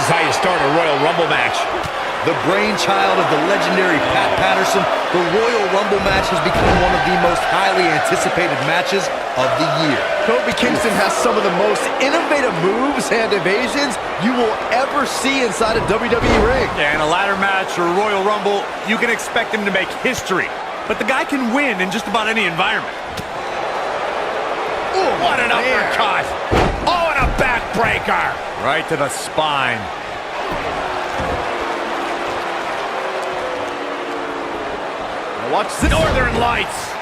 is how you start a Royal Rumble match. The brainchild of the legendary Pat Patterson, the Royal Rumble match has become one of the most highly anticipated matches of the year. Kofi Kingston has some of the most innovative moves and evasions you will ever see inside a WWE ring. Yeah, in a ladder match or Royal Rumble, you can expect him to make history. But the guy can win in just about any environment. Ooh, what an uppercut! Oh, and a backbreaker! Right to the spine. Now watch the Northern Lights!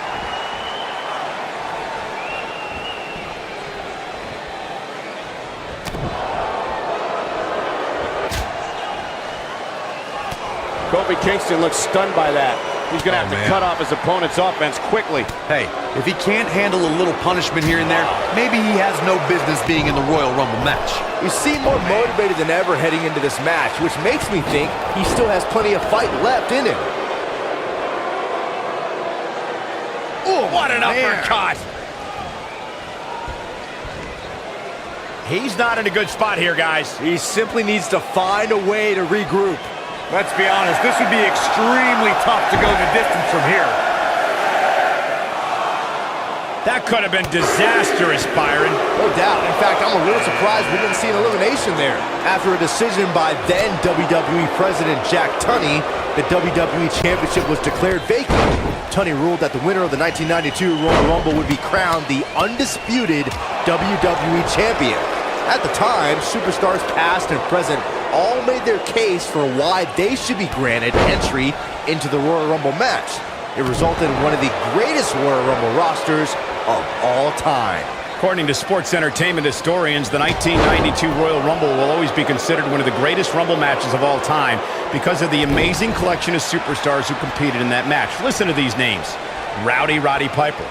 Kofi Kingston looks stunned by that. He's going to have to cut off his opponent's offense quickly. Hey, if he can't handle a little punishment here and there, maybe he has no business being in the Royal Rumble match. He seemed more motivated than ever heading into this match, which makes me think he still has plenty of fight left in him. Ooh, what an uppercut! He's not in a good spot here, guys. He simply needs to find a way to regroup. Let's be honest, this would be extremely tough to go the distance from here. That could have been disastrous, Byron. No doubt. In fact, I'm a little surprised we didn't see an elimination there. After a decision by then WWE President Jack Tunney, the WWE Championship was declared vacant. Tunney ruled that the winner of the 1992 Royal Rumble would be crowned the undisputed WWE Champion. At the time, superstars past and present all made their case for why they should be granted entry into the Royal Rumble match. It resulted in one of the greatest Royal Rumble rosters of all time. According to sports entertainment historians, the 1992 Royal Rumble will always be considered one of the greatest Rumble matches of all time because of the amazing collection of superstars who competed in that match. Listen to these names: Rowdy Roddy Piper,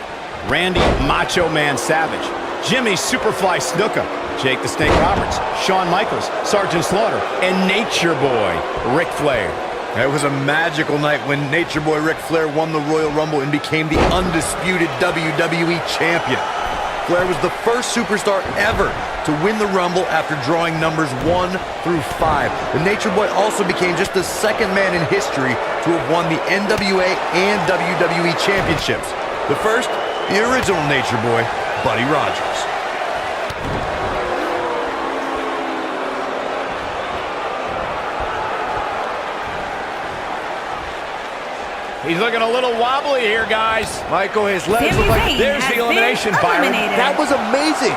Randy Macho Man Savage, Jimmy Superfly Snuka, Jake the Snake Roberts, Shawn Michaels, Sergeant Slaughter, and Nature Boy Ric Flair. It was a magical night when Nature Boy Ric Flair won the Royal Rumble and became the undisputed WWE Champion. Flair was the first superstar ever to win the Rumble after drawing numbers 1 through 5. The Nature Boy also became just the second man in history to have won the NWA and WWE Championships. The first, the original Nature Boy, Buddy Rogers. He's looking a little wobbly here, guys. Michael, his legs look like... There's the elimination, Byron. That was amazing.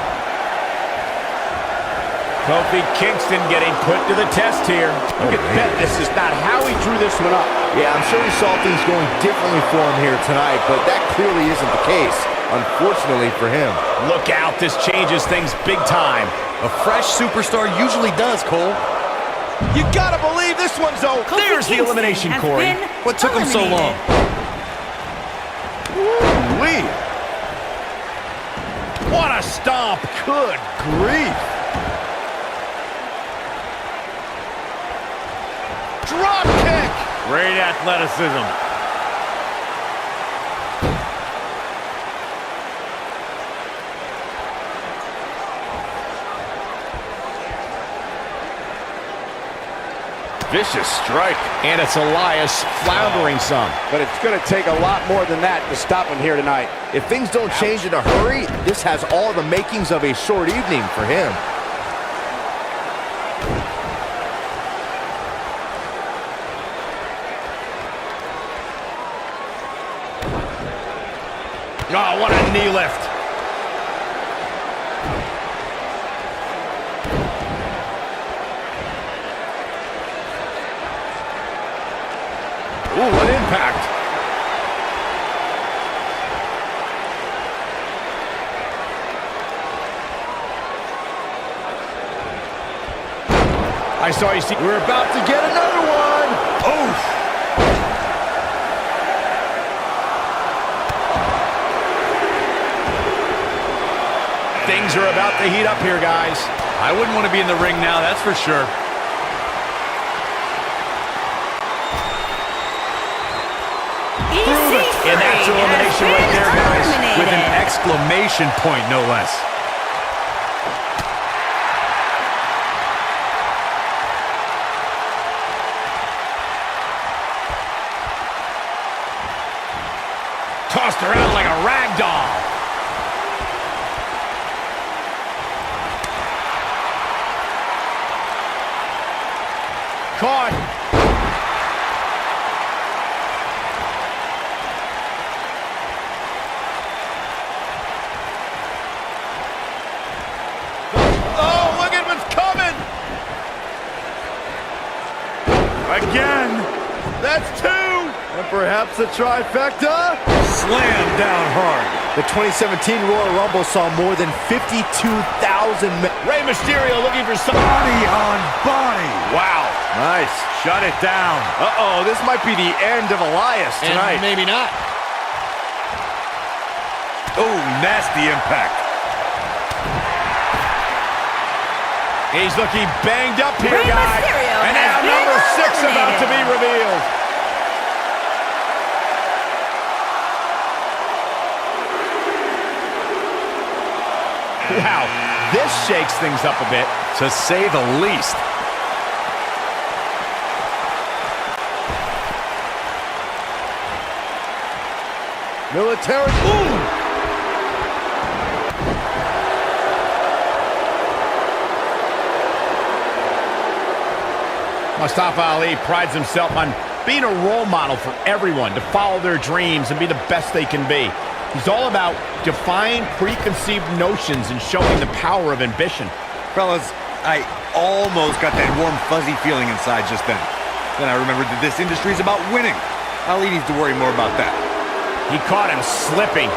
Kofi Kingston getting put to the test here. You can bet this is not how he drew this one up. Yeah, I'm sure he saw things going differently for him here tonight, but that clearly isn't the case, unfortunately for him. Look out, this changes things big time. A fresh superstar usually does, Cole. You gotta believe this one's over. There's the elimination, Corey. What took him so long? Woo-wee. What a stomp. Good grief. Drop kick. Great athleticism. Vicious strike. And it's Elias floundering some. But it's going to take a lot more than that to stop him here tonight. If things don't change in a hurry, this has all the makings of a short evening for him. Oh, what a knee lift. Ooh, what impact. I saw you see. We're about to get another one. Oof. Things are about to heat up here, guys. I wouldn't want to be in the ring now, that's for sure. And that's elimination right there, guys. With an exclamation point, no less. tossed around like a rag doll. Caught. Oh, look at what's coming! Again. That's 2! And perhaps a trifecta? Slam down hard. The 2017 Royal Rumble saw more than 52,000 men. Rey Mysterio looking for some. Body on body. Wow. Nice. Shut it down. Uh-oh, this might be the end of Elias tonight. And maybe not. Oh, nasty impact. He's looking banged up here, Rey guys. Mysterio And has now been number 6 about to be eliminated. revealed. Wow, this shakes things up a bit, To say the least. Military. Ooh! Mustafa Ali prides himself on being a role model for everyone to follow their dreams and be the best they can be. He's all about defying preconceived notions and showing the power of ambition. Fellas, I almost got that warm, fuzzy feeling inside just then. Then I remembered that this industry is about winning. Ali needs to worry more about that. He caught him slipping.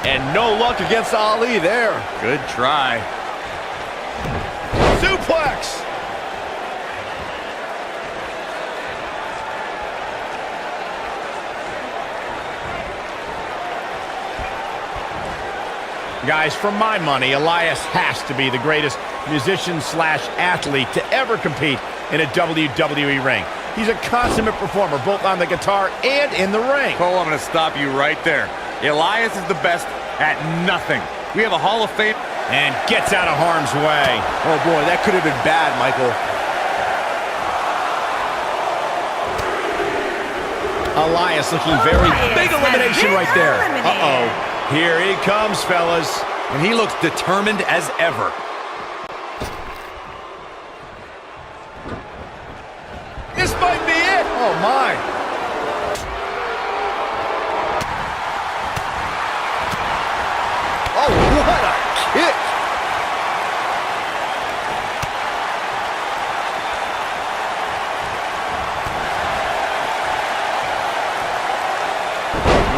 And no luck against Ali there. Good try. Suplex! Guys, for my money, Elias has to be the greatest musician/athlete to ever compete in a WWE ring. He's a consummate performer, both on the guitar and in the ring. Cole, I'm going to stop you right there. Elias is the best at nothing. We have a Hall of Fame. And gets out of harm's way. Oh boy, that could have been bad, Michael. Elias looking very Elias big has elimination been right there. eliminated. Uh-oh. Here he comes, fellas. And he looks determined as ever. This might be it. Oh my. Oh, what a kick.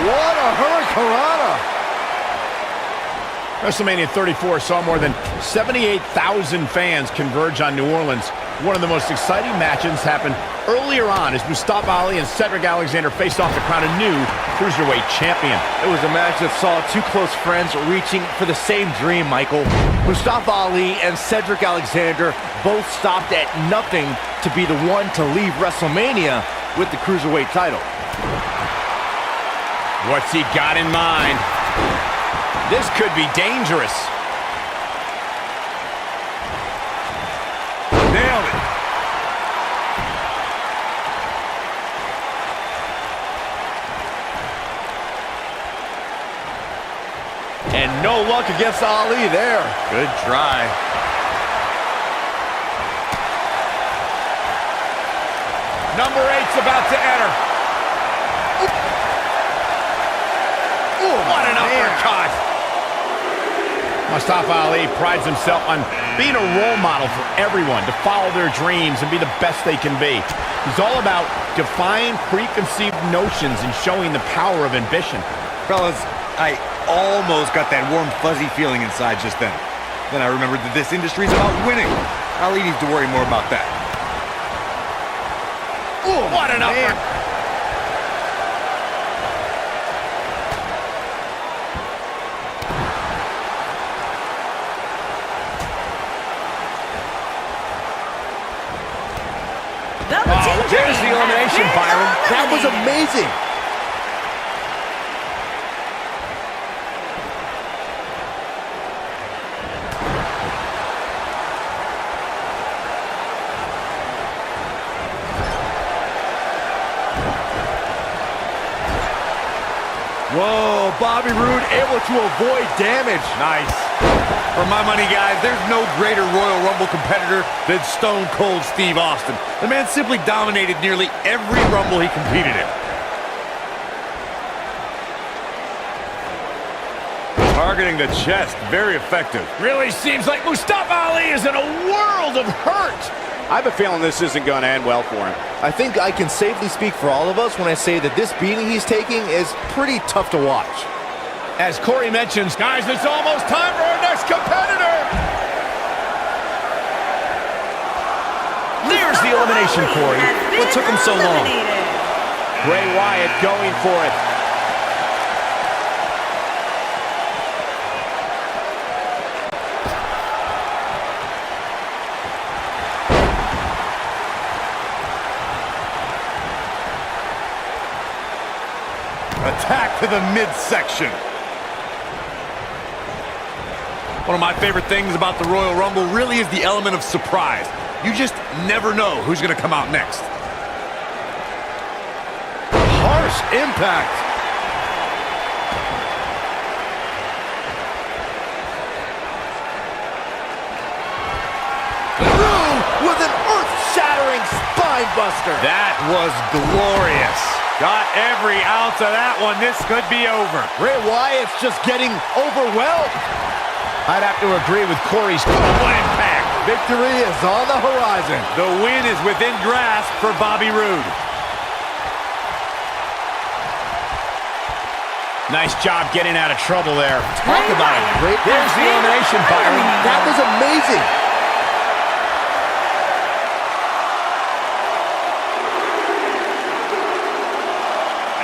What a hurricanrana. WrestleMania 34 saw more than 78,000 fans converge on New Orleans. One of the most exciting matches happened earlier on as Mustafa Ali and Cedric Alexander faced off to crown a new Cruiserweight champion. It was a match that saw two close friends reaching for the same dream, Michael. Mustafa Ali and Cedric Alexander both stopped at nothing to be the one to leave WrestleMania with the Cruiserweight title. What's he got in mind? This could be dangerous. Nailed it. And no luck against Ali there. Good try. Number 8's about to enter. What an uppercut! Mustafa Ali prides himself on being a role model for everyone to follow their dreams and be the best they can be. He's all about defying preconceived notions and showing the power of ambition. Fellas, I almost got that warm, fuzzy feeling inside just then. Then I remembered that this industry is about winning. Ali needs to worry more about that. What an uppercut! There's the elimination, Byron. That was amazing. Whoa, Bobby Roode able to avoid damage. Nice. For my money, guys, there's no greater Royal Rumble competitor than Stone Cold Steve Austin. The man simply dominated nearly every Rumble he competed in. Targeting the chest, very effective. Really seems like Mustafa Ali is in a world of hurt. I have a feeling this isn't going to end well for him. I think I can safely speak for all of us when I say that this beating he's taking is pretty tough to watch. As Corey mentions, guys, it's almost time for our next competitor. There's the elimination, Corey. What took him so long? Bray Wyatt going for it. Attack to the midsection. One of my favorite things about the Royal Rumble really is the element of surprise. You just never know who's going to come out next. Harsh impact. Roode with an earth-shattering spine buster. That was glorious. Got every ounce of that one. This could be over. Bray Wyatt's just getting overwhelmed. I'd have to agree with Corey's. What impact. Victory is on the horizon. The win is within grasp for Bobby Roode. Nice job getting out of trouble there. Talk about it. Great. There's the elimination, Byron. That was amazing.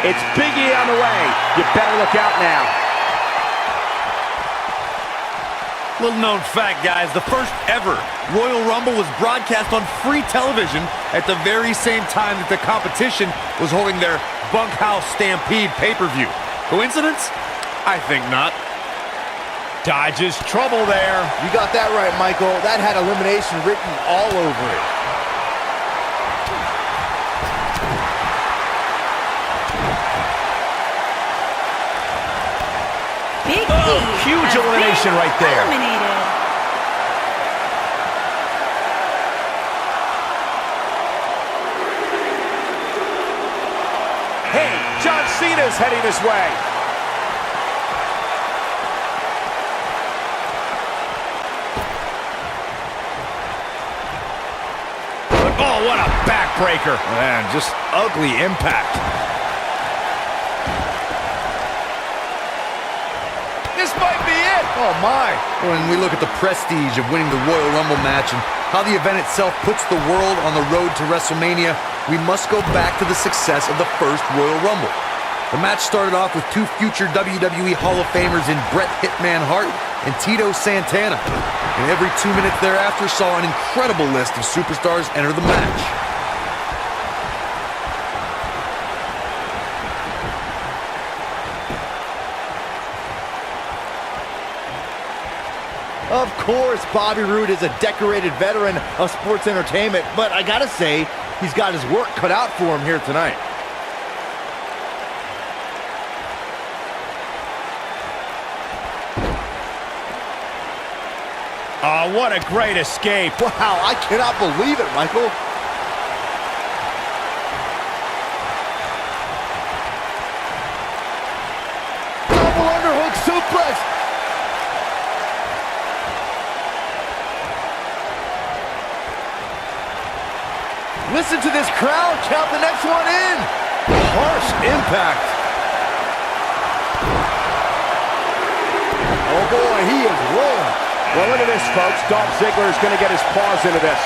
It's Big E on the way. You better look out now. Little known fact, guys, the first ever Royal Rumble was broadcast on free television at the very same time that the competition was holding their Bunkhouse Stampede pay-per-view. Coincidence? I think not. Dodges trouble there. You got that right, Michael. That had elimination written all over it. Big E huge has elimination been right there. Eliminated. Hey, John Cena's heading this way. Oh, what a backbreaker. Man, just ugly impact. This might be it. Oh, my. When we look at the prestige of winning the Royal Rumble match and how the event itself puts the world on the road to WrestleMania, we must go back to the success of the first Royal Rumble. The match started off with two future WWE Hall of Famers in Bret Hitman Hart and Tito Santana. And every 2 minutes thereafter saw an incredible list of superstars enter the match. Of course, Bobby Roode is a decorated veteran of sports entertainment, but I gotta say, he's got his work cut out for him here tonight. Oh, what a great escape. Wow, I cannot believe it, Michael. Double underhook suplex. Listen to this crowd count the next one in. Harsh impact. Oh boy, he is rolling. Well, look at this, folks. Dolph Ziggler is going to get his paws into this.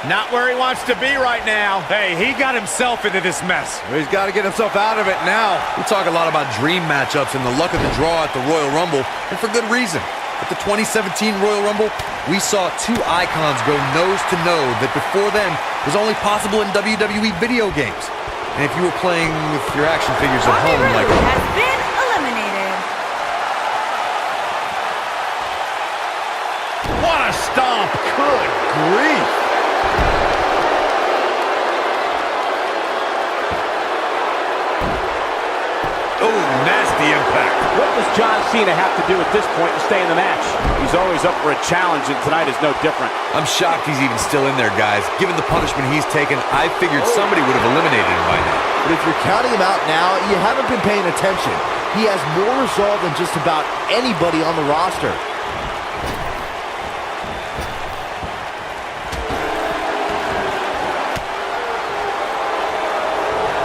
Not where he wants to be right now. Hey, he got himself into this mess. He's got to get himself out of it now. We talk a lot about dream matchups and the luck of the draw at the Royal Rumble, and for good reason. At the 2017 Royal Rumble, we saw two icons go nose-to-nose that before then was only possible in WWE video games. And if you were playing with your action figures at Bobby home, Roode like has been eliminated. What a stomp. Good grief. What does John Cena have to do at this point to stay in the match? He's always up for a challenge, and tonight is no different. I'm shocked he's even still in there, guys. Given the punishment he's taken, I figured somebody would have eliminated him by now. But if you're counting him out now, you haven't been paying attention. He has more resolve than just about anybody on the roster.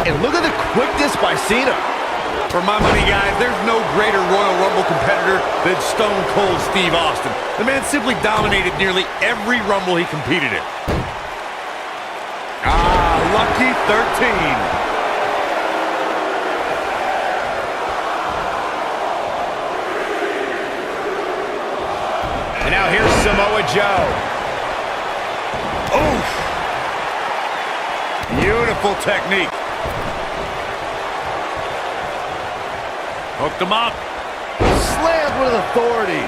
And look at the quickness by Cena. For my money, guys, there's no greater Royal Rumble competitor than Stone Cold Steve Austin. The man simply dominated nearly every Rumble he competed in. Ah, lucky 13. And now here's Samoa Joe. Oof. Beautiful technique. Hooked him up. Slammed with authority.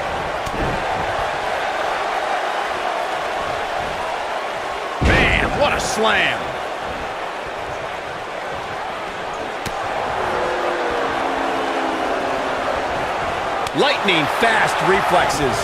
Man, what a slam. Lightning fast reflexes.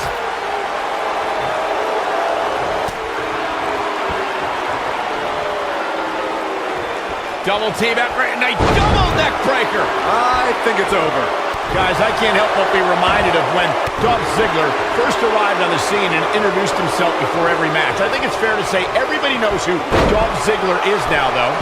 Double team effort, and a double neck breaker. I think it's over. Guys, I can't help but be reminded of when Dolph Ziggler first arrived on the scene and introduced himself before every match. I think it's fair to say everybody knows who Dolph Ziggler is now, though.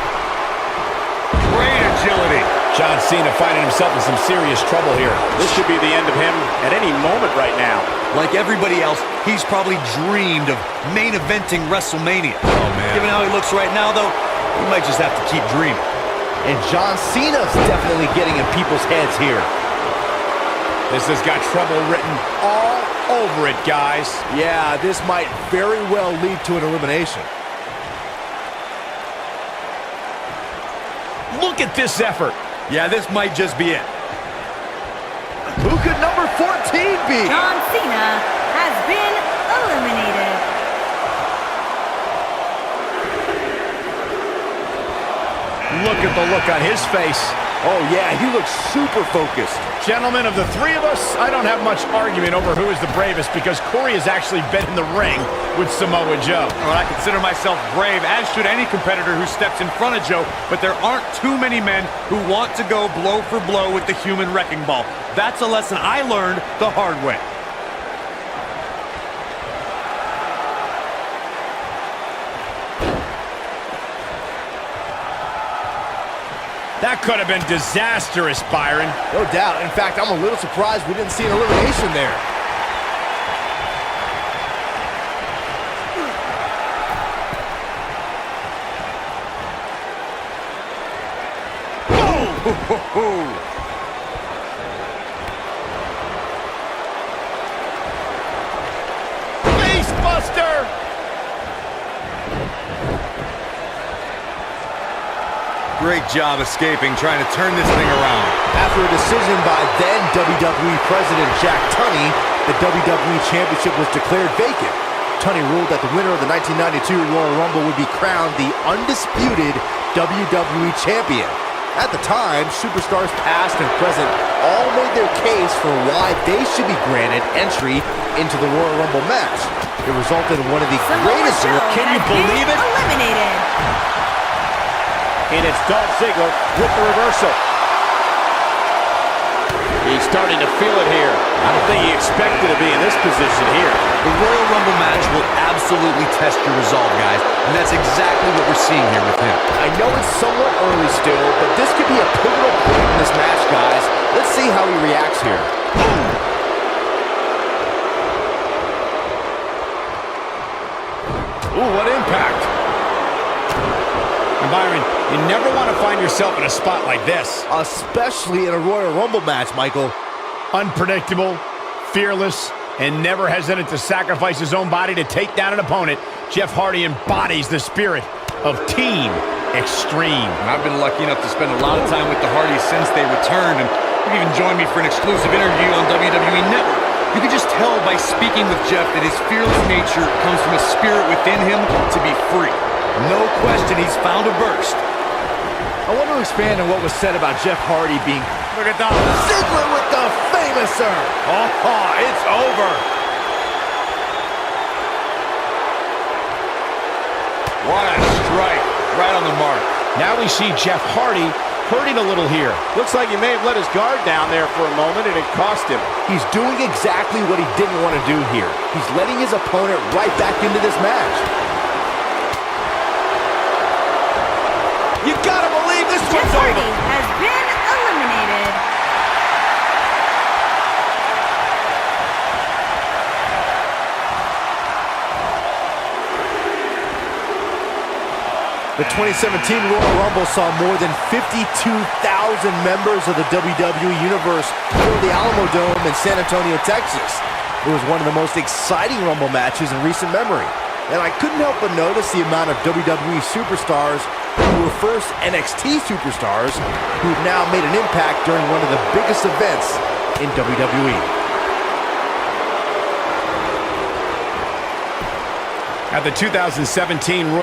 Great agility. John Cena finding himself in some serious trouble here. This should be the end of him at any moment right now. Like everybody else, he's probably dreamed of main eventing WrestleMania. Oh, man. Given how he looks right now, though, he might just have to keep dreaming. And John Cena's definitely getting in people's heads here. This has got trouble written all over it, guys. Yeah, this might very well lead to an elimination. Look at this effort. Yeah, this might just be it. Who could number 14 be? John Cena has been eliminated. Look at the look on his face. Oh, yeah, he looks super focused. Gentlemen, of the three of us, I don't have much argument over who is the bravest because Corey has actually been in the ring with Samoa Joe. Well, I consider myself brave, as should any competitor who steps in front of Joe, but there aren't too many men who want to go blow for blow with the human wrecking ball. That's a lesson I learned the hard way. That could have been disastrous, Byron. No doubt. In fact, I'm a little surprised we didn't see an elimination there. Facebuster! Great job escaping, trying to turn this thing around. After a decision by then WWE President Jack Tunney, the WWE Championship was declared vacant. Tunney ruled that the winner of the 1992 Royal Rumble would be crowned the undisputed WWE Champion. At the time, superstars past and present all made their case for why they should be granted entry into the Royal Rumble match. It resulted in one of the greatest... Can you believe it? Eliminated. And it's Dolph Ziggler with the reversal. He's starting to feel it here. I don't think he expected to be in this position here. The Royal Rumble match will absolutely test your resolve, guys, and that's exactly what we're seeing here with him. I know it's somewhat early still, but this could be a pivotal point in this match, guys. Let's see how he reacts here. Ooh, what impact. And Byron, you never want to find yourself in a spot like this. Especially in a Royal Rumble match, Michael. Unpredictable, fearless, and never hesitant to sacrifice his own body to take down an opponent, Jeff Hardy embodies the spirit of Team Extreme. And I've been lucky enough to spend a lot of time with the Hardys since they returned, and you've even joined me for an exclusive interview on WWE Network. You can just tell by speaking with Jeff that his fearless nature comes from a spirit within him to be free. No question he's found a burst. I want to expand on what was said about Jeff Hardy being Look at that. Ziggler with the famouser. Oh, it's over. What a strike. Right on the mark. Now we see Jeff Hardy hurting a little here. Looks like he may have let his guard down there for a moment, and it cost him. He's doing exactly what he didn't want to do here. He's letting his opponent right back into this match. You gotta believe this Jeff one's Hardy over. has been eliminated. The 2017 Royal Rumble saw more than 52,000 members of the WWE Universe fill the Alamo Dome in San Antonio, Texas. It was one of the most exciting Rumble matches in recent memory. And I couldn't help but notice the amount of WWE superstars who were first NXT superstars who've now made an impact during one of the biggest events in WWE. At the 2017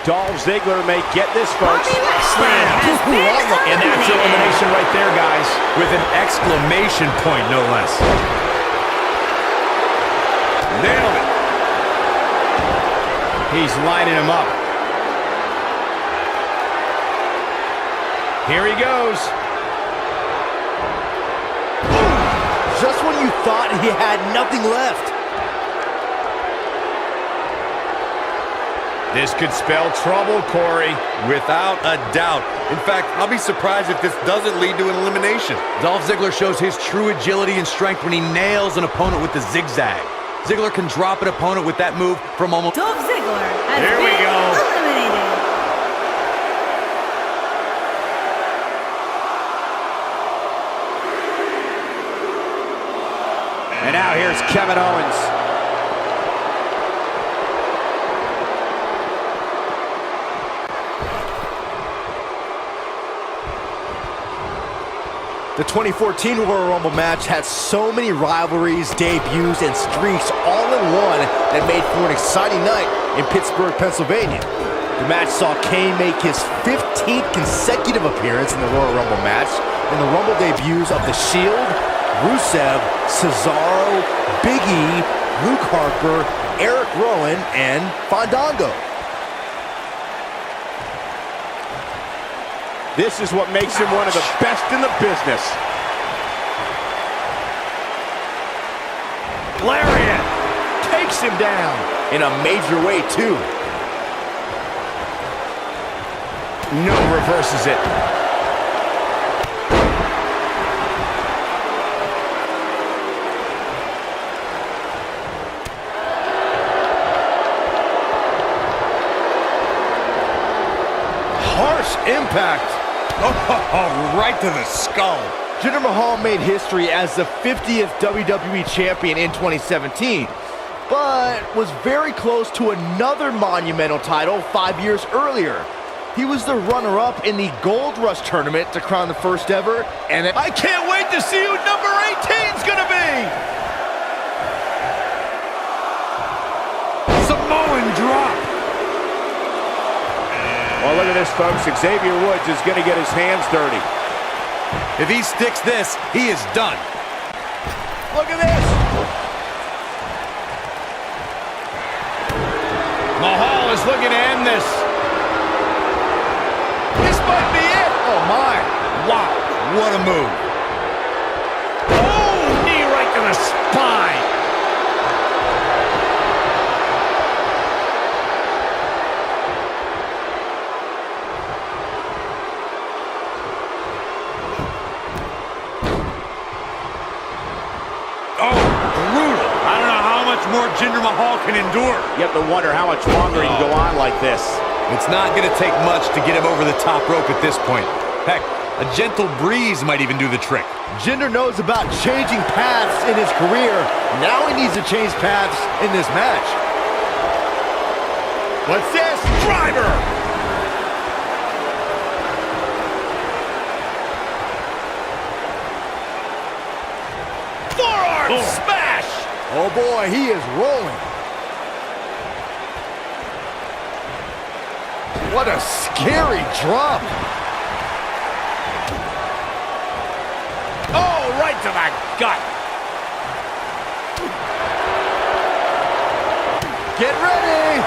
Dolph Ziggler may get this, folks. Bobby Lashley has been and that's eliminated. elimination right there, guys. With an exclamation point, no less. Nailed it. He's lining him up. Here he goes. Just when you thought he had nothing left. This could spell trouble, Corey. Without a doubt. In fact, I'll be surprised if this doesn't lead to an elimination. Dolph Ziggler shows his true agility and strength when he nails an opponent with the zigzag. Ziggler can drop an opponent with that move from almost... Dolph Ziggler has Here we been go. eliminated. And now here's Kevin Owens. The 2014 Royal Rumble match had so many rivalries, debuts, and streaks all in one that made for an exciting night in Pittsburgh, Pennsylvania. The match saw Kane make his 15th consecutive appearance in the Royal Rumble match, and the Rumble debuts of The Shield, Rusev, Cesaro, Big E, Luke Harper, Eric Rowan, and Fandango. This is what makes him one of the best in the business. Lariat takes him down in a major way, too. No, reverses it. Harsh impact. Oh, right to the skull. Jinder Mahal made history as the 50th WWE Champion in 2017, but was very close to another monumental title 5 years earlier. He was the runner-up in the Gold Rush tournament to crown the first ever, and I can't wait to see who number 18's gonna be! Samoan drop. Well, look at this, folks. Xavier Woods is going to get his hands dirty. If he sticks this, he is done. Look at this! Mahal is looking to end this. This might be it! Oh my! Wow, what a move. Oh, knee right to the spine. Oh, brutal. I don't know how much more Jinder Mahal can endure. You have to wonder how much longer he can go on like this. It's not going to take much to get him over the top rope at this point. Heck, a gentle breeze might even do the trick. Jinder knows about changing paths in his career. Now he needs to change paths in this match. What's this? Driver. Forearm smash! Oh boy, he is rolling. What a scary drop. Oh! to the gut. Get ready!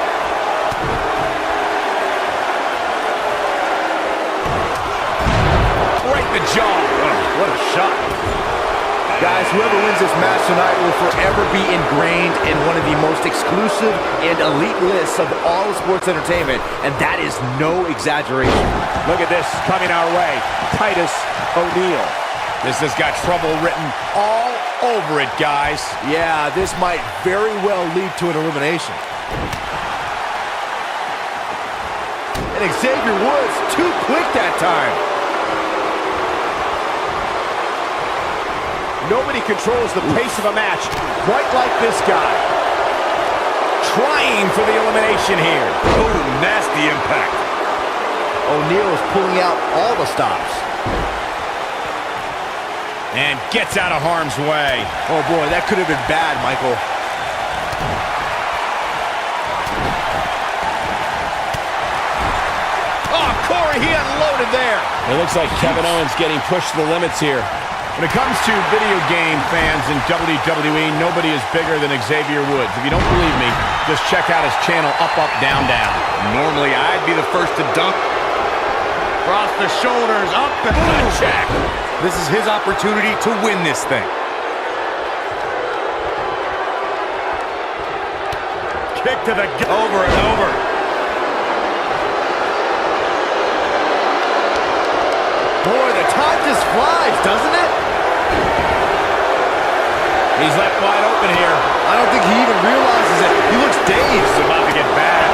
Right in the jaw. What a shot. Guys, whoever wins this match tonight will forever be ingrained in one of the most exclusive and elite lists of all of sports entertainment, and that is no exaggeration. Look at this coming our way. Titus O'Neil. This has got trouble written all over it, guys. Yeah, this might very well lead to an elimination. And Xavier Woods, too quick that time. Nobody controls the pace of a match quite like this guy. Trying for the elimination here. Oh, nasty impact. O'Neil is pulling out all the stops. And gets out of harm's way. Oh boy, that could have been bad, Michael. Oh, Corey, he unloaded there. It looks like Kevin Owens getting pushed to the limits here. When it comes to video game fans in WWE, nobody is bigger than Xavier Woods. If you don't believe me, just check out his channel, Up, Up, Down, Down. Normally, I'd be the first to dunk. Cross the shoulders, up and the check. This is his opportunity to win this thing. Kick to the gut. Over and over. Boy, the time just flies, doesn't it? He's left wide open here. I don't think he even realizes it. He looks dazed. It's about to get bad.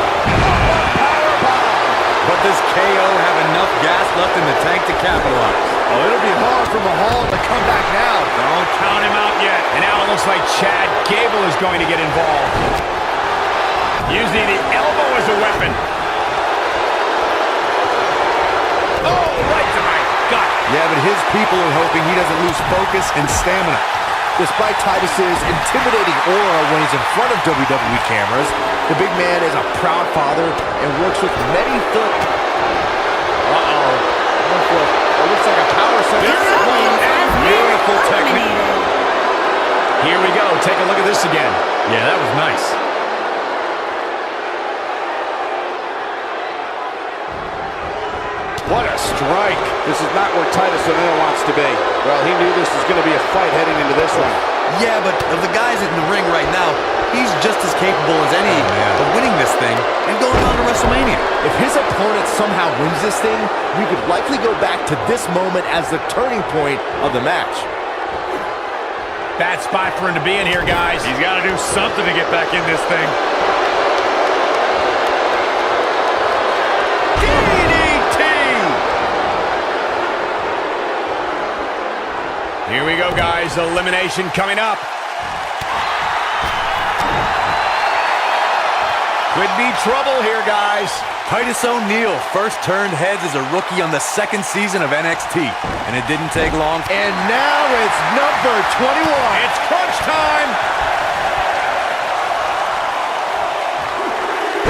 But does KO have enough gas left in the tank to capitalize? Oh, it'll be hard for Mahal to come back now. Don't count him out yet. And now it looks like Chad Gable is going to get involved. Using the elbow as a weapon. Oh, right to my gut. Yeah, but his people are hoping he doesn't lose focus and stamina. Despite Titus's intimidating aura when he's in front of WWE cameras, the big man is a proud father and works with many foot. It looks like a power center. Beautiful technique. Here we go. Take a look at this again. Yeah, that was nice. What a strike. This is not where Titus O'Neil wants to be. Well, he knew this was going to be a fight heading into this one. Yeah, but of the guys in the ring right now, he's just as capable as any of winning this thing and going on to WrestleMania. If his opponent somehow wins this thing, we could likely go back to this moment as the turning point of the match. Bad spot for him to be in here, guys. He's got to do something to get back in this thing. Here we go, guys. Elimination coming up. Could be trouble here, guys. Titus O'Neil first turned heads as a rookie on the second season of NXT, and it didn't take long. And now it's number 21. It's crunch time.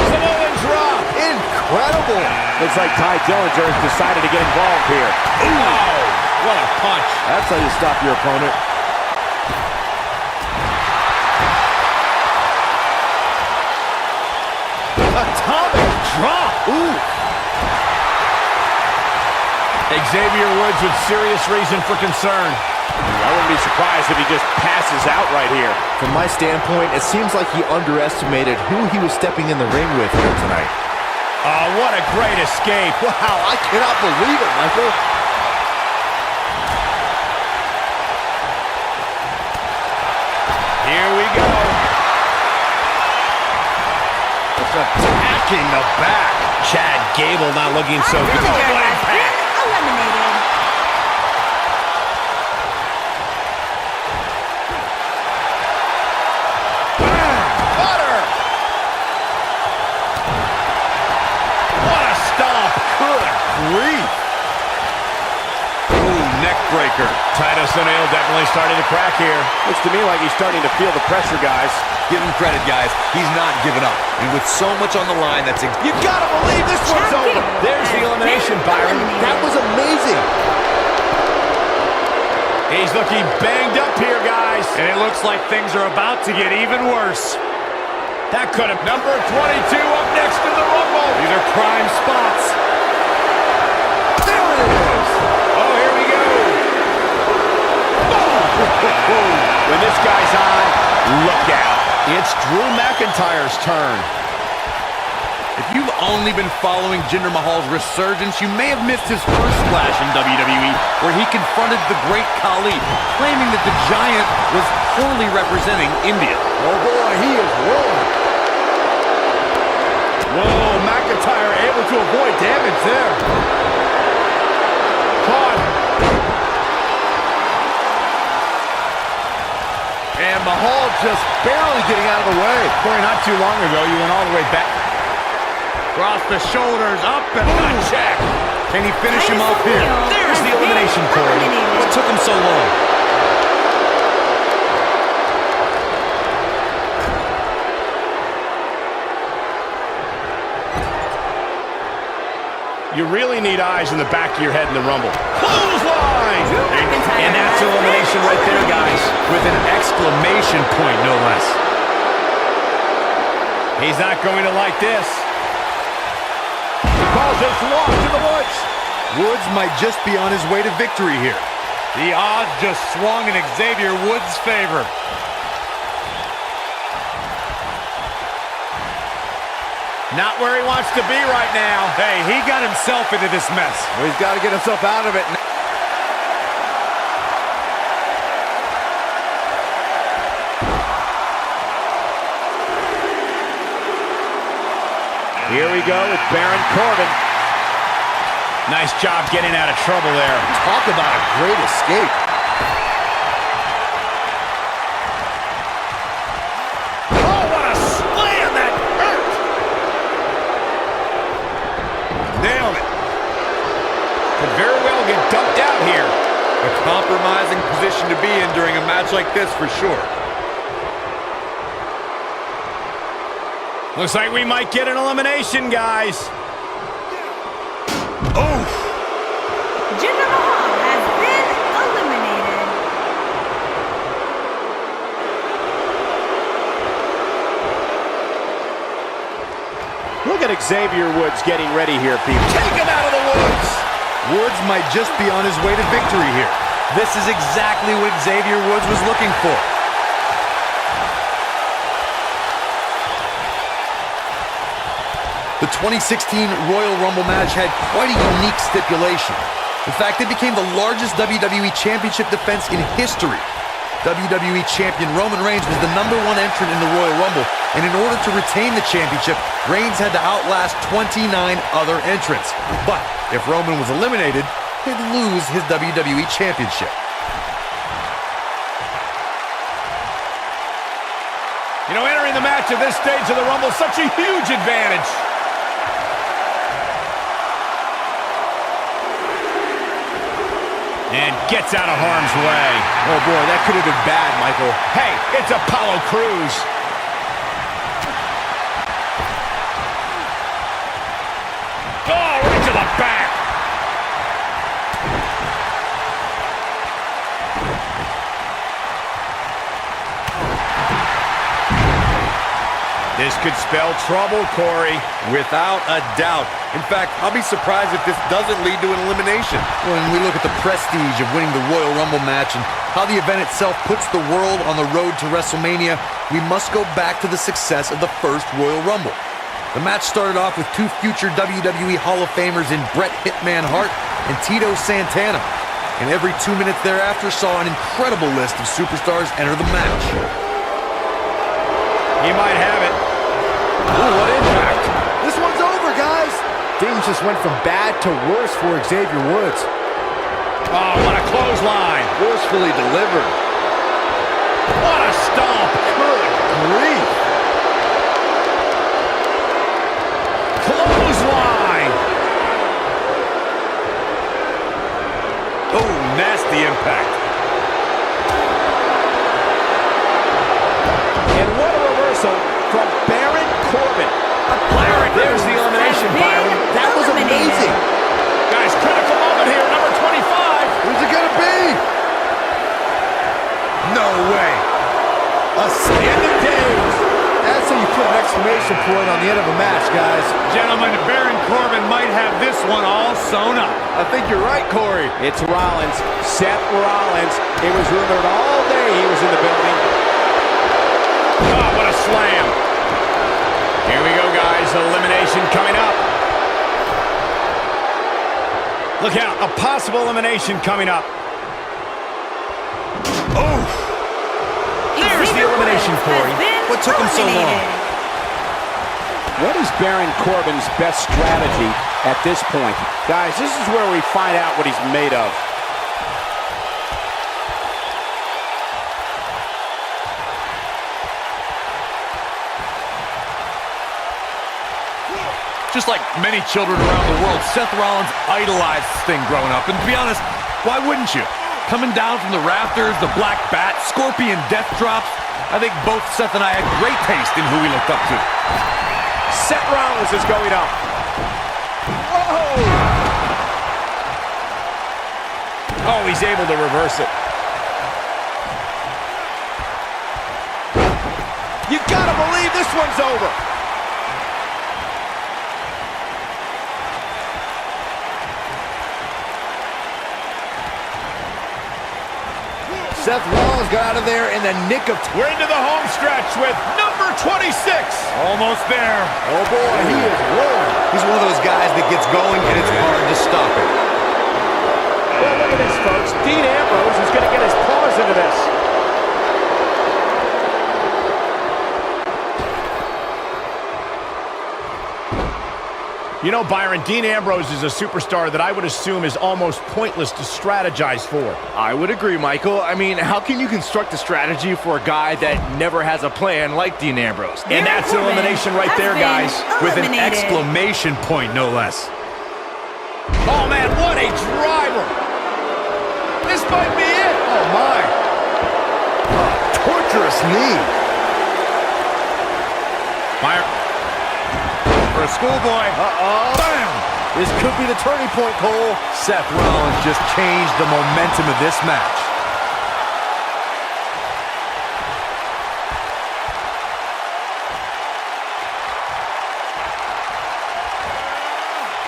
Samoan drop. Incredible. Looks like Ty Dillinger has decided to get involved here. Oh, what a punch. That's how you stop your opponent. Atomic drop. Ooh. Xavier Woods with serious reason for concern. I wouldn't be surprised if he just passes out right here. From my standpoint, it seems like he underestimated who he was stepping in the ring with here tonight. Oh, what a great escape. Wow, I cannot believe it, Michael. Here we go. It's attacking the back. Chad Gable not looking so good. This What man has impact. been eliminated. Butter. What a stomp. Good grief. Ooh, neck breaker. Titus O'Neil definitely starting to crack here. Looks to me like he's starting to feel the pressure, guys. Give him credit, guys. He's not giving up. And with so much on the line, that's You gotta believe this one's over. There's the elimination, Byron. That was amazing. He's He's looking banged up here, guys. And it looks like things are about to get even worse. That could have... Number 22 up next in the Rumble. These are prime spots. There it is. Oh, here we go. When this guy's on, look out. It's Drew McIntyre's turn. If you've only been following Jinder Mahal's resurgence, you may have missed his first splash in WWE, where he confronted the great Khali, claiming that the Giant was poorly representing India. Oh boy, he is rolling. Whoa, McIntyre able to avoid damage there. Caught. And Mahal just barely getting out of the way. Corey, not too long ago, you went all the way back. Across the shoulders, up and good check. Can he finish him off here? There's the elimination, Corey. What took him so long? You really need eyes in the back of your head in the Rumble. Clothesline! And that's elimination right there, guys. With an exclamation point, no less. He's not going to like this. He calls this lost to the Woods. Woods might just be on his way to victory here. The odds just swung in Xavier Woods' favor. Not where he wants to be right now. Hey, he got himself into this mess. Well, he's got to get himself out of it. Here we go with Baron Corbin. Nice job getting out of trouble there. Talk about a great escape. Oh, what a slam! That hurt! Nailed it. Could very well get dumped out here. A compromising position to be in during a match like this, for sure. Looks like we might get an elimination, guys. Oh! Jinder Mahal has been eliminated. Look at Xavier Woods getting ready here, people. Take him out of the woods. Woods might just be on his way to victory here. This is exactly what Xavier Woods was looking for. The 2016 Royal Rumble match had quite a unique stipulation. In fact, it became the largest WWE Championship defense in history. WWE Champion Roman Reigns was the #1 entrant in the Royal Rumble, and in order to retain the championship, Reigns had to outlast 29 other entrants. But if Roman was eliminated, he'd lose his WWE Championship. You know, entering the match at this stage of the Rumble is such a huge advantage. And gets out of harm's way. Oh boy, that could have been bad, Michael. Hey, it's Apollo Crews. Oh, right to the back. This could spell trouble, Corey. Without a doubt. In fact, I'll be surprised if this doesn't lead to an elimination. When we look at the prestige of winning the Royal Rumble match and how the event itself puts the world on the road to WrestleMania, we must go back to the success of the first Royal Rumble. The match started off with two future WWE Hall of Famers in Bret Hitman Hart and Tito Santana. And every 2 minutes thereafter saw an incredible list of superstars enter the match. He might have it. Ooh, what impact. This one's over, guys. Things just went from bad to worse for Xavier Woods. Oh, what a clothesline. Forcefully delivered. What a stomp. Good grief. Clothesline. Oh, nasty impact. And what a reversal from Baron Corbin. There's the elimination, Byron. That was amazing. Guys, critical moment here, number 25. Who's it gonna be? this one all sewn up. I think you're right, Corey. It's Rollins, Seth Rollins. It was rumored all day he was in the building. Oh, what a slam. Here we go, guys. Elimination coming up. Look out, a possible elimination coming up. Oh! There's the elimination, Corey. What took him so long? What is Baron Corbin's best strategy at this point? Guys, this is where we find out what he's made of. Just like many children around the world, Seth Rollins idolized this thing growing up. And to be honest, why wouldn't you? Coming down from the rafters, the black bat, scorpion death drops. I think both Seth and I had great taste in who we looked up to. Seth Rollins is going up. Whoa! Oh, he's able to reverse it. You gotta believe this one's over. Seth Rollins got out of there in the nick of time. We're into the home stretch with number 26. Almost there. Oh boy, he is rolling. He's one of those guys that gets going and it's hard to stop him. Well, look at this, folks. Dean Ambrose is going to get his paws into this. You know, Byron, Dean Ambrose is a superstar that I would assume is almost pointless to strategize for. I would agree, Michael. I mean, how can you construct a strategy for a guy that never has a plan like Dean Ambrose? And that's elimination right there, guys. With an exclamation point, no less. Oh, man, what a driver. This might be it. Oh, my. Torturous knee. Byron. For a schoolboy. Uh-oh. Bam! This could be the turning point, Cole. Seth Rollins just changed the momentum of this match.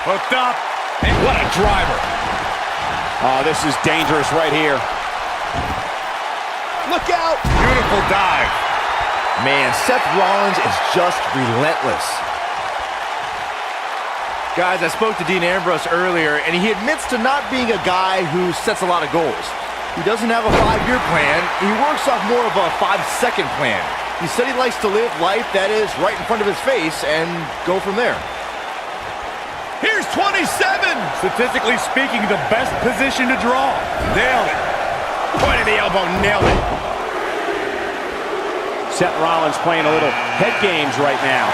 Hooked up. And what a driver. Oh, this is dangerous right here. Look out. Beautiful dive. Man, Seth Rollins is just relentless. Guys, I spoke to Dean Ambrose earlier, and he admits to not being a guy who sets a lot of goals. He doesn't have a 5-year plan. He works off more of a 5-second plan. He said he likes to live life that is right in front of his face and go from there. Here's 27. Statistically speaking, the best position to draw. Nailed it. Point of the elbow, nailed it. Seth Rollins playing a little head games right now.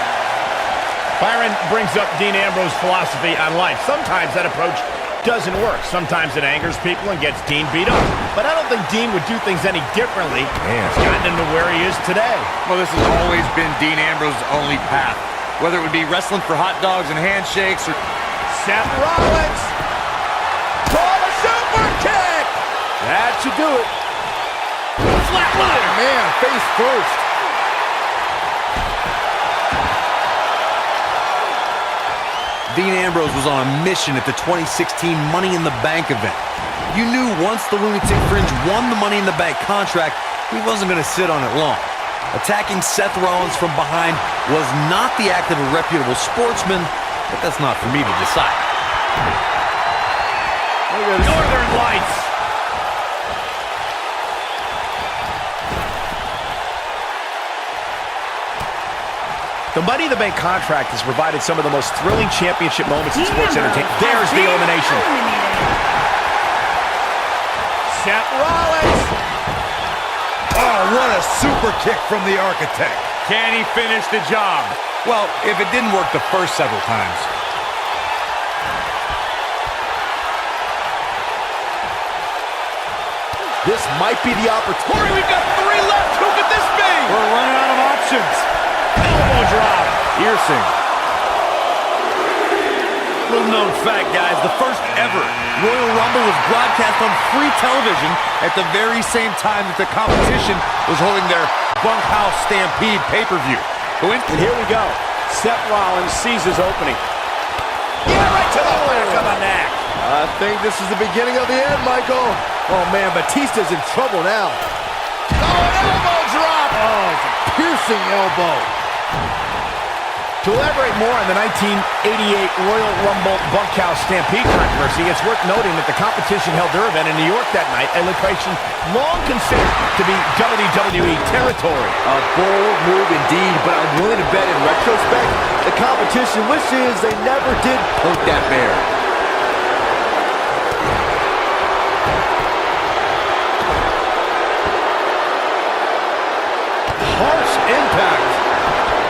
Byron brings up Dean Ambrose's philosophy on life. Sometimes that approach doesn't work. Sometimes it angers people and gets Dean beat up. But I don't think Dean would do things any differently. He's gotten him to where he is today. Well, this has always been Dean Ambrose's only path. Whether it would be wrestling for hot dogs and handshakes or... Seth Rollins! For the super kick! That should do it. Flatliner! Man, face first. Dean Ambrose was on a mission at the 2016 Money in the Bank event. You knew once the Lunatic Fringe won the Money in the Bank contract, he wasn't going to sit on it long. Attacking Seth Rollins from behind was not the act of a reputable sportsman, but that's not for me to decide. Northern Lights! The Money in the Bank contract has provided some of the most thrilling championship moments in sports entertainment. There's the elimination. Seth Rollins! Oh, what a super kick from the Architect. Can he finish the job? Well, if it didn't work the first several times. This might be the opportunity. We've got 3 left. Who could this be? We're running out of options. Elbow drop. Piercing. Little known fact, guys, the first ever Royal Rumble was broadcast on free television at the very same time that the competition was holding their Bunkhouse Stampede pay-per-view. And here we go. Seth Rollins sees his opening. Yeah, right to the I think this is the beginning of the end, Michael. Oh, man, Batista's in trouble now. Oh, an elbow drop! Oh, it's a piercing elbow. To elaborate more on the 1988 Royal Rumble Bunkhouse Stampede controversy, it's worth noting that the competition held their event in New York that night, a location long considered to be WWE territory. A bold move indeed, but I'm willing to bet in retrospect, the competition wishes they never did poke that bear. Harsh impact.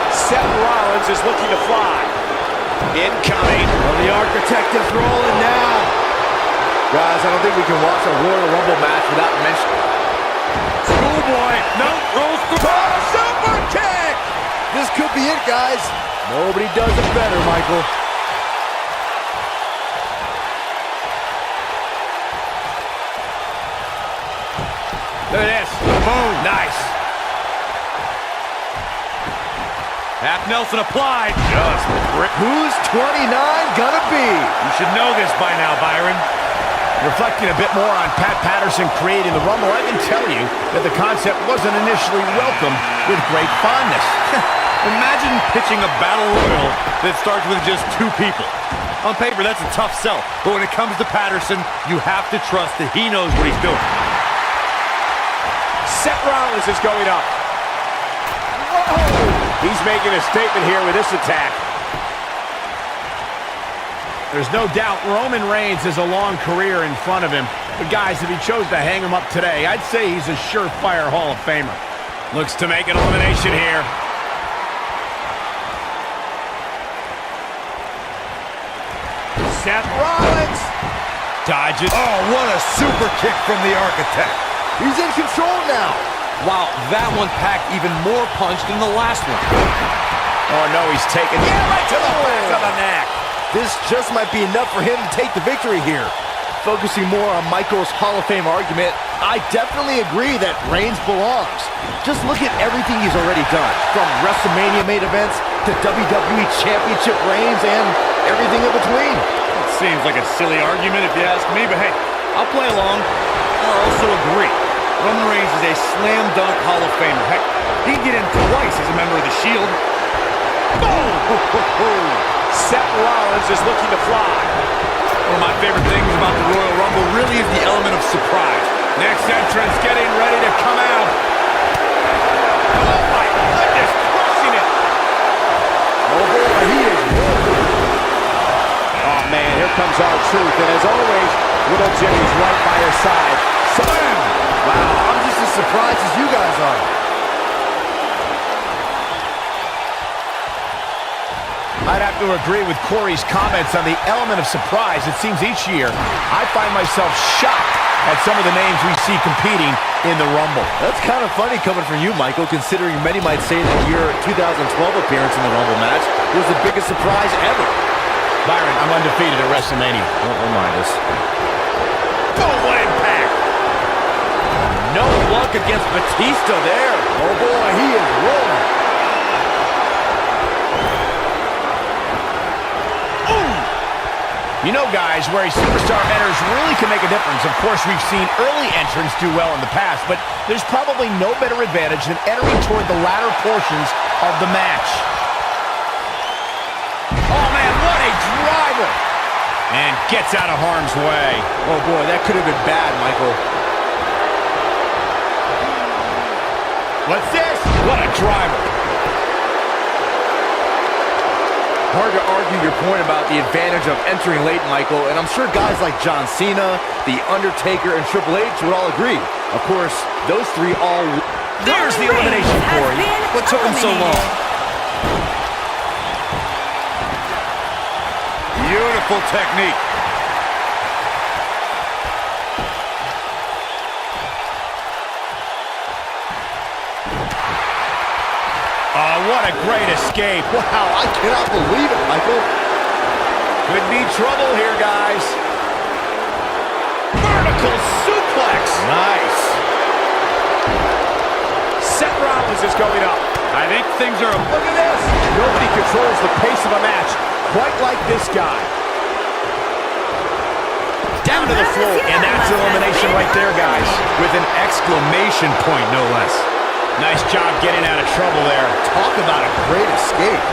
Seth Rollins is looking to fly. Incoming. Well, the Architect is rolling now. Guys, I don't think we can watch a Royal Rumble match without mentioning. Schoolboy. No, rolls the ball. Super kick! This could be it, guys. Nobody does it better, Michael. Look at this. Boom. Nice. Half Nelson applied. Just brick. Who's 29 gonna be? You should know this by now, Byron. Reflecting a bit more on Pat Patterson creating the Rumble, I can tell you that the concept wasn't initially welcomed with great fondness. Imagine pitching a battle royal that starts with just 2 people. On paper, that's a tough sell. But when it comes to Patterson, you have to trust that he knows what he's doing. Seth Rollins is going up. Whoa! He's making a statement here with this attack. There's no doubt Roman Reigns has a long career in front of him. But guys, if he chose to hang him up today, I'd say he's a surefire Hall of Famer. Looks to make an elimination here. Seth Rollins. Dodges. Oh, what a super kick from the Architect. He's in control now. Wow, that one packed even more punch than the last one. Oh, no, he's taking... Yeah, right to the back of the neck. This just might be enough for him to take the victory here. Focusing more on Michael's Hall of Fame argument, I definitely agree that Reigns belongs. Just look at everything he's already done, from WrestleMania main events to WWE Championship reigns and everything in between. It seems like a silly argument if you ask me, but hey, I'll play along. I'll also agree. Roman Reigns is a slam dunk Hall of Famer. Heck, he'd get in twice as a member of the Shield. Boom! Seth Rollins is looking to fly. One of my favorite things about the Royal Rumble really is the element of surprise. Next entrance getting ready to come out. Oh, my goodness, crushing it. Oh, boy, he is rolling. Oh, man, here comes R-Truth. And as always, little Jimmy's right by her side. Bam! Wow, I'm just as surprised as you guys are. I'd have to agree with Corey's comments on the element of surprise. It seems each year I find myself shocked at some of the names we see competing in the Rumble. That's kind of funny coming from you, Michael, considering many might say that your 2012 appearance in the Rumble match was the biggest surprise ever. Byron, I'm undefeated at WrestleMania. Don't mind us. Boom, what impact! No luck against Batista there. Oh, boy, he is rolling. You know, guys, where a superstar enters really can make a difference. Of course, we've seen early entrants do well in the past, but there's probably no better advantage than entering toward the latter portions of the match. Oh, man, what a driver! And gets out of harm's way. Oh, boy, that could have been bad, Michael. What's this? What a driver. Hard to argue your point about the advantage of entering late, Michael, and I'm sure guys like John Cena, The Undertaker, and Triple H would all agree. Of course, those three all... There's the elimination, Corey. What took him so long? Beautiful technique. What a great escape. Wow, I cannot believe it, Michael. Could be trouble here, guys. Vertical suplex. Nice. Seth Rollins is going up. I think things are... Look at this. Nobody controls the pace of a match quite like this guy. to the floor. And that's elimination right there, guys, with an exclamation point, no less. Nice job getting out of trouble there. Talk about a great escape.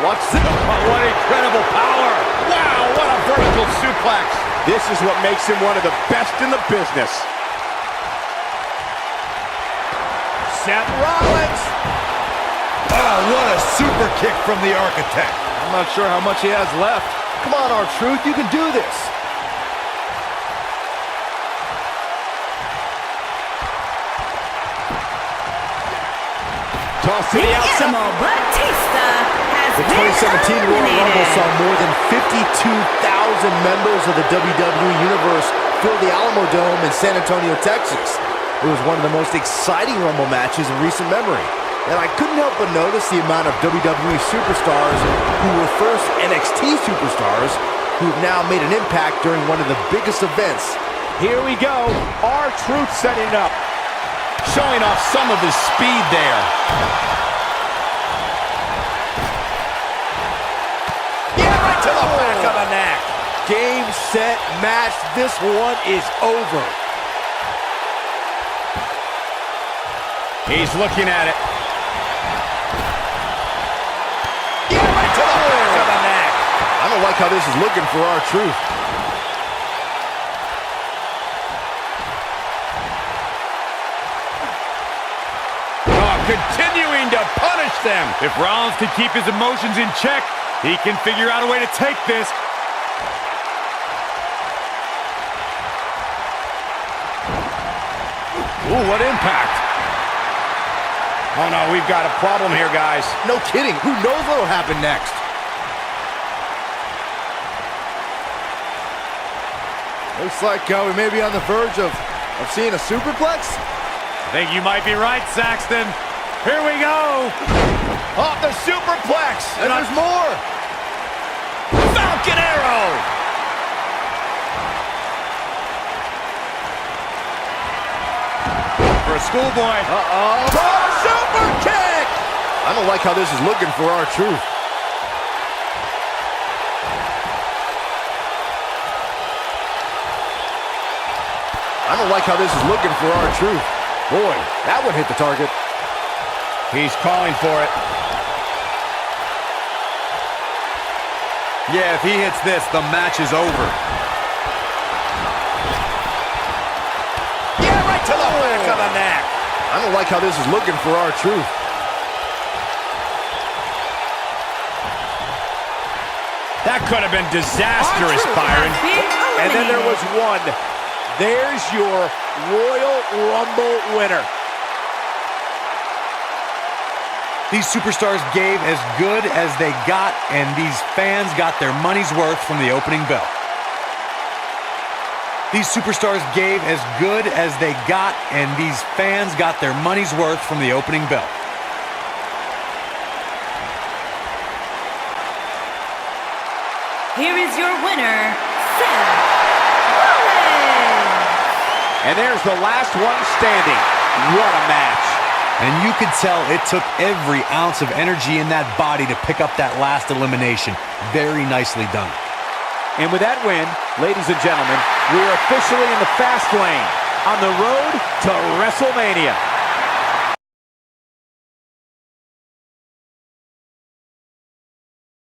Watch this. Oh, what incredible power. Wow, what a vertical suplex. This is what makes him one of the best in the business. Seth Rollins. Oh, what a super kick from the Architect. I'm not sure how much he has left. Come on, R-Truth, you can do this. Toss to the outside. Animal Batista has The been 2017 Royal Rumble saw eliminated. more than 52,000 members of the WWE Universe fill the Alamo Dome in San Antonio, Texas. It was one of the most exciting Rumble matches in recent memory. And I couldn't help but notice the amount of WWE superstars who were first NXT superstars who've now made an impact during one of the biggest events. Here we go. R-Truth setting it up. Showing off some of his speed there. Yeah, right to the back of the neck. Game, set, match. This one is over. He's looking at it. Yeah, right to the back of the neck. I don't like how this is looking for R-Truth. Continuing to punish them. If Rollins can keep his emotions in check, he can figure out a way to take this. Ooh, what impact. Oh no, we've got a problem here, guys. No kidding. Who knows what will happen next? Looks like we may be on the verge of seeing a superplex. I think you might be right, Saxton. Here we go. Off the superplex. And there's more. Falcon Arrow. For a schoolboy. Uh-oh. Oh, super kick. I don't like how this is looking for R-Truth. I don't like how this is looking for R-Truth. Boy, that one hit the target. He's calling for it. Yeah, if he hits this, the match is over. Yeah, right to the back of the neck. I don't like how this is looking for R-Truth. That could have been disastrous, Byron. And then there was one. There's your Royal Rumble winner. These superstars gave as good as they got, and these fans got their money's worth from the opening bell. These superstars gave as good as they got, and these fans got their money's worth from the opening bell. Here is your winner, Seth Rollins. And there's the last one standing. What a match. And you could tell it took every ounce of energy in that body to pick up that last elimination. Very nicely done. And with that win, ladies and gentlemen, we are officially in the fast lane on the road to WrestleMania.